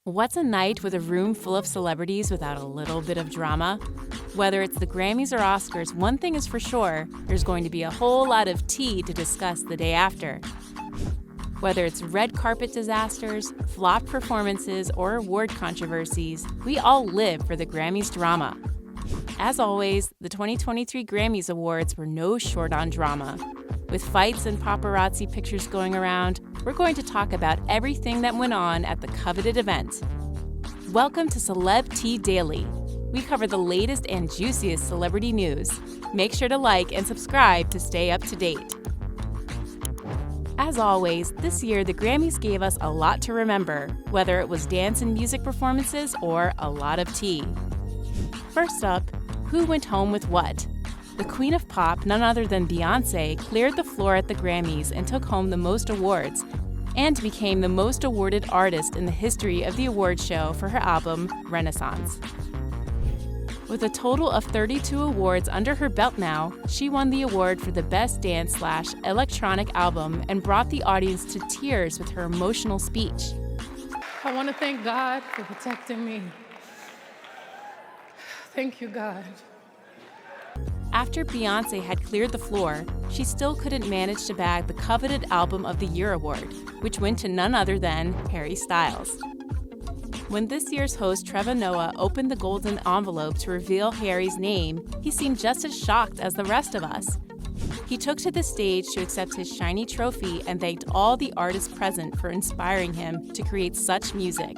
What's a night with a room full of celebrities without a little bit of drama? Whether it's the Grammys or Oscars, one thing is for sure, there's going to be a whole lot of tea to discuss the day after. Whether it's red carpet disasters, flop performances, or award controversies, we all live for the Grammys drama. As always, the 2023 Grammys Awards were no short on drama. With fights and paparazzi pictures going around, we're going to talk about everything that went on at the coveted event. Welcome to Celeb Tea Daily. We cover the latest and juiciest celebrity news. Make sure to like and subscribe to stay up to date. As always, this year the Grammys gave us a lot to remember, whether it was dance and music performances or a lot of tea. First up, who went home with what? The Queen of Pop, none other than Beyonce, cleared the floor at the Grammys and took home the most awards, and became the most awarded artist in the history of the award show for her album, Renaissance. With a total of 32 awards under her belt now, she won the award for the Best Dance/Electronic Album and brought the audience to tears with her emotional speech. I want to thank God for protecting me. Thank you, God. After Beyonce had cleared the floor, she still couldn't manage to bag the coveted Album of the Year award, which went to none other than Harry Styles. When this year's host Trevor Noah opened the golden envelope to reveal Harry's name, he seemed just as shocked as the rest of us. He took to the stage to accept his shiny trophy and thanked all the artists present for inspiring him to create such music.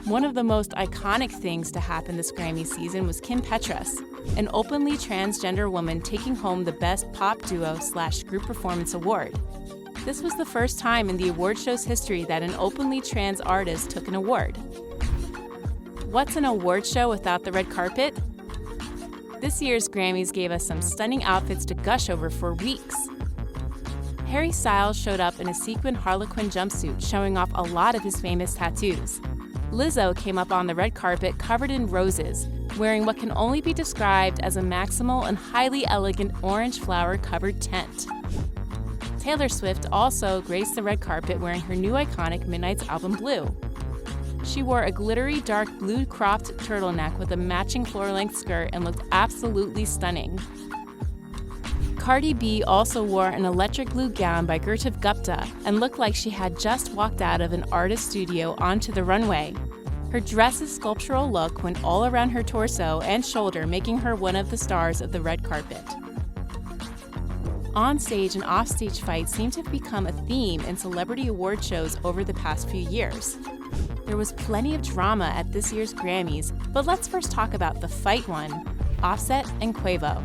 One of the most iconic things to happen this Grammy season was Kim Petras, an openly transgender woman taking home the Best Pop Duo/Group Performance Award. This was the first time in the award show's history that an openly trans artist took an award. What's an award show without the red carpet? This year's Grammys gave us some stunning outfits to gush over for weeks. Harry Styles showed up in a sequin Harlequin jumpsuit showing off a lot of his famous tattoos. Lizzo came up on the red carpet covered in roses, wearing what can only be described as a maximal and highly elegant orange flower-covered tent. Taylor Swift also graced the red carpet wearing her new iconic Midnight's album Blue. She wore a glittery dark blue cropped turtleneck with a matching floor-length skirt and looked absolutely stunning. Cardi B also wore an electric blue gown by Gurtev Gupta and looked like she had just walked out of an artist studio onto the runway. Her dress's sculptural look went all around her torso and shoulder, making her one of the stars of the red carpet. On-stage and off-stage fights seem to have become a theme in celebrity award shows over the past few years. There was plenty of drama at this year's Grammys, but let's first talk about the fight one, Offsett and Quavo.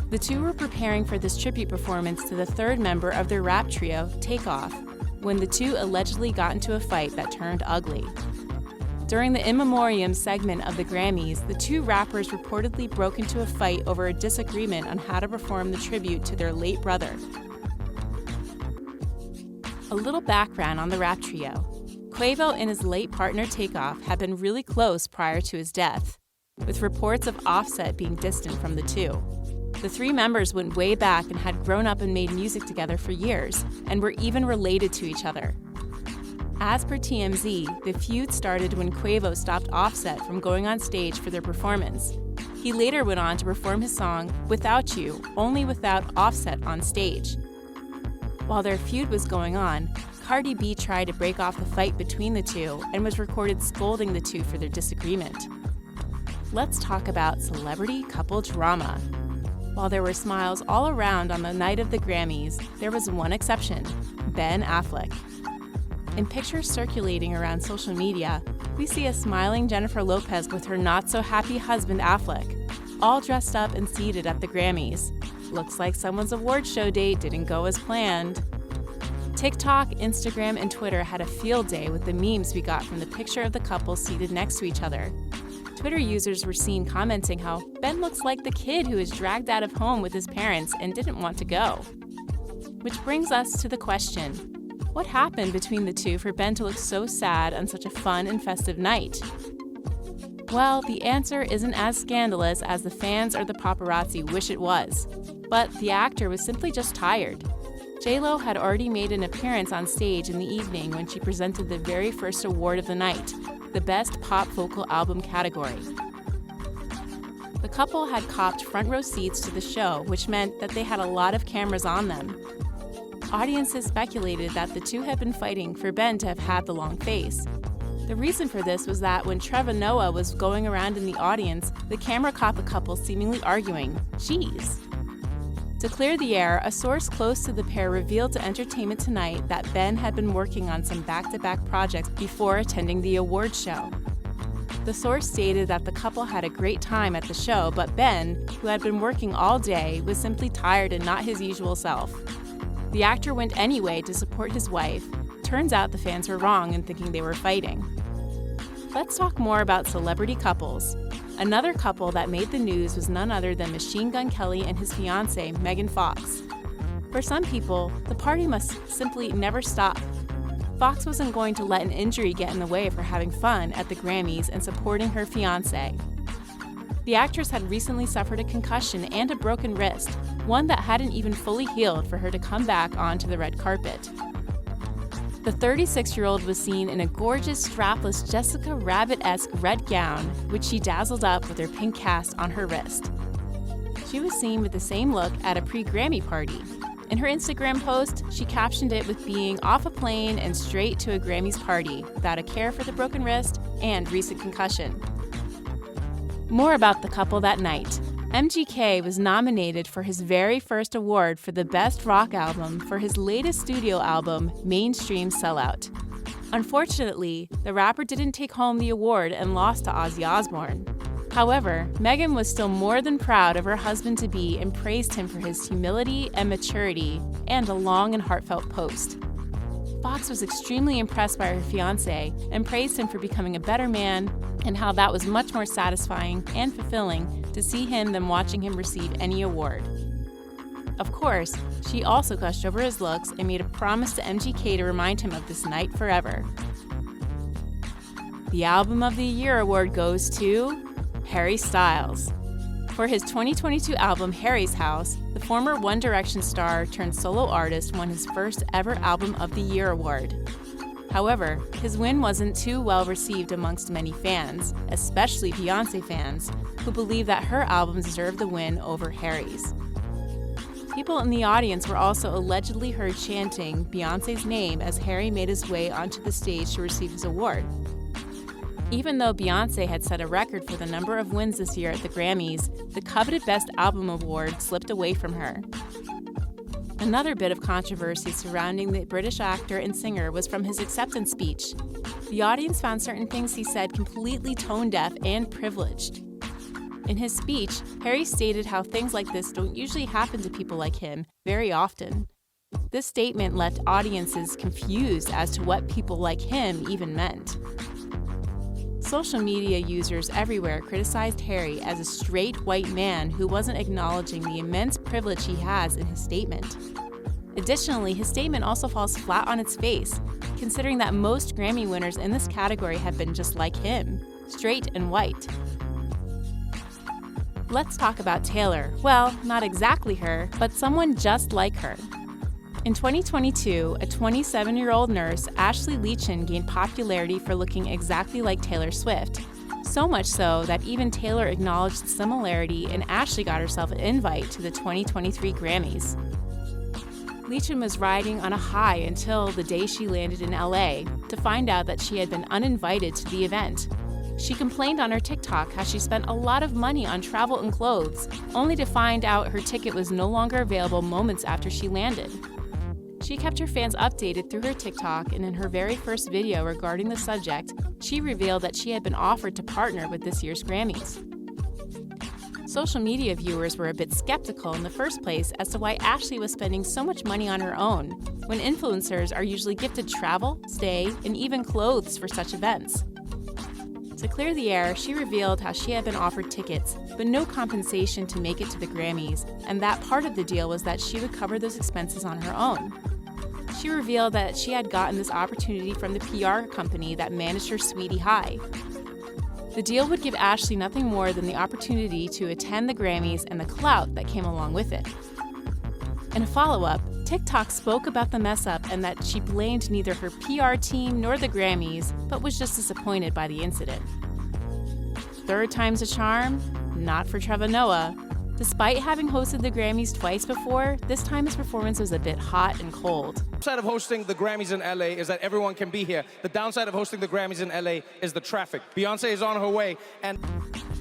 The two were preparing for this tribute performance to the third member of their rap trio, Takeoff, when the two allegedly got into a fight that turned ugly. During the In Memoriam segment of the Grammys, the two rappers reportedly broke into a fight over a disagreement on how to perform the tribute to their late brother. A little background on the rap trio. Quavo and his late partner Takeoff had been really close prior to his death, with reports of Offset being distant from the two. The three members went way back and had grown up and made music together for years, and were even related to each other. As per TMZ, the feud started when Quavo stopped Offset from going on stage for their performance. He later went on to perform his song, Without You, only without Offset on stage. While their feud was going on, Cardi B tried to break off the fight between the two and was recorded scolding the two for their disagreement. Let's talk about celebrity couple drama. While there were smiles all around on the night of the Grammys, there was one exception, Ben Affleck. In pictures circulating around social media, we see a smiling Jennifer Lopez with her not-so-happy husband Affleck, all dressed up and seated at the Grammys. Looks like someone's award show date didn't go as planned. TikTok, Instagram, and Twitter had a field day with the memes we got from the picture of the couple seated next to each other. Twitter users were seen commenting how Ben looks like the kid who was dragged out of home with his parents and didn't want to go. Which brings us to the question, what happened between the two for Ben to look so sad on such a fun and festive night? Well, the answer isn't as scandalous as the fans or the paparazzi wish it was, but the actor was simply just tired. J.Lo had already made an appearance on stage in the evening when she presented the very first award of the night, the Best Pop Vocal Album category. The couple had copped front row seats to the show, which meant that they had a lot of cameras on them. Audiences speculated that the two had been fighting for Ben to have had the long face. The reason for this was that when Trevor Noah was going around in the audience, the camera caught the couple seemingly arguing. Jeez. To clear the air, a source close to the pair revealed to Entertainment Tonight that Ben had been working on some back-to-back projects before attending the awards show. The source stated that the couple had a great time at the show, but Ben, who had been working all day, was simply tired and not his usual self. The actor went anyway to support his wife. Turns out the fans were wrong in thinking they were fighting. Let's talk more about celebrity couples. Another couple that made the news was none other than Machine Gun Kelly and his fiancée, Megan Fox. For some people, the party must simply never stop. Fox wasn't going to let an injury get in the way of her having fun at the Grammys and supporting her fiancé. The actress had recently suffered a concussion and a broken wrist, one that hadn't even fully healed for her to come back onto the red carpet. The 36-year-old was seen in a gorgeous, strapless Jessica Rabbit-esque red gown, which she dazzled up with her pink cast on her wrist. She was seen with the same look at a pre-Grammy party. In her Instagram post, she captioned it with being off a plane and straight to a Grammys party, without a care for the broken wrist and recent concussion. More about the couple that night. MGK was nominated for his very first award for the Best Rock Album for his latest studio album, Mainstream Sellout. Unfortunately, the rapper didn't take home the award and lost to Ozzy Osbourne. However, Megan was still more than proud of her husband-to-be and praised him for his humility and maturity, and a long and heartfelt post. Fox was extremely impressed by her fiancé and praised him for becoming a better man, and how that was much more satisfying and fulfilling to see him than watching him receive any award. Of course, she also gushed over his looks and made a promise to MGK to remind him of this night forever. The Album of the Year award goes to Harry Styles. For his 2022 album Harry's House, the former One Direction star turned solo artist won his first ever Album of the Year award. However, his win wasn't too well received amongst many fans, especially Beyonce fans, who believe that her album deserved the win over Harry's. People in the audience were also allegedly heard chanting Beyonce's name as Harry made his way onto the stage to receive his award. Even though Beyonce had set a record for the number of wins this year at the Grammys, the coveted Best Album award slipped away from her. Another bit of controversy surrounding the British actor and singer was from his acceptance speech. The audience found certain things he said completely tone-deaf and privileged. In his speech, Harry stated how things like this don't usually happen to people like him very often. This statement left audiences confused as to what people like him even meant. Social media users everywhere criticized Harry as a straight white man who wasn't acknowledging the immense privilege he has in his statement. Additionally, his statement also falls flat on its face, considering that most Grammy winners in this category have been just like him, straight and white. Let's talk about Taylor. Well, not exactly her, but someone just like her. In 2022, a 27-year-old nurse, Ashley Leachin, gained popularity for looking exactly like Taylor Swift. So much so that even Taylor acknowledged the similarity, and Ashley got herself an invite to the 2023 Grammys. Leachin was riding on a high until the day she landed in LA to find out that she had been uninvited to the event. She complained on her TikTok how she spent a lot of money on travel and clothes, only to find out her ticket was no longer available moments after she landed. She kept her fans updated through her TikTok, and in her very first video regarding the subject, she revealed that she had been offered to partner with this year's Grammys. Social media viewers were a bit skeptical in the first place as to why Ashley was spending so much money on her own, when influencers are usually gifted travel, stay, and even clothes for such events. To clear the air, she revealed how she had been offered tickets, but no compensation to make it to the Grammys, and that part of the deal was that she would cover those expenses on her own. She revealed that she had gotten this opportunity from the PR company that managed her Sweetie High. The deal would give Ashley nothing more than the opportunity to attend the Grammys and the clout that came along with it. In a follow-up, TikTok spoke about the mess-up and that she blamed neither her PR team nor the Grammys, but was just disappointed by the incident. Third time's a charm? Not for Trevor Noah. Despite having hosted the Grammys twice before, this time his performance was a bit hot and cold. The upside of hosting the Grammys in LA is that everyone can be here. The downside of hosting the Grammys in LA is the traffic. Beyonce is on her way, and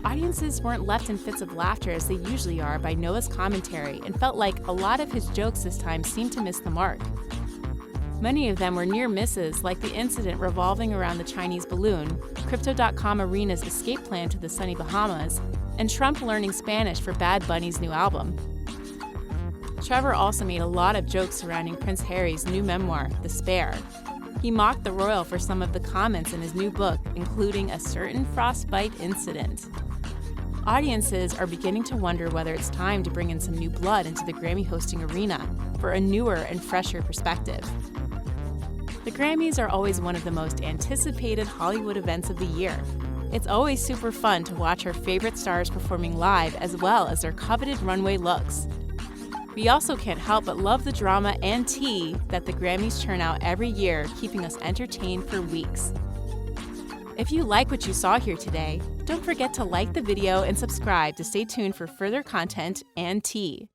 Audiences weren't left in fits of laughter as they usually are by Noah's commentary and felt like a lot of his jokes this time seemed to miss the mark. Many of them were near misses, like the incident revolving around the Chinese balloon, Crypto.com Arena's escape plan to the sunny Bahamas, and Trump learning Spanish for Bad Bunny's new album. Trevor also made a lot of jokes surrounding Prince Harry's new memoir, The Spare. He mocked the royal for some of the comments in his new book, including a certain frostbite incident. Audiences are beginning to wonder whether it's time to bring in some new blood into the Grammy hosting arena for a newer and fresher perspective. The Grammys are always one of the most anticipated Hollywood events of the year. It's always super fun to watch our favorite stars performing live as well as their coveted runway looks. We also can't help but love the drama and tea that the Grammys churn out every year, keeping us entertained for weeks. If you like what you saw here today, don't forget to like the video and subscribe to stay tuned for further content and tea.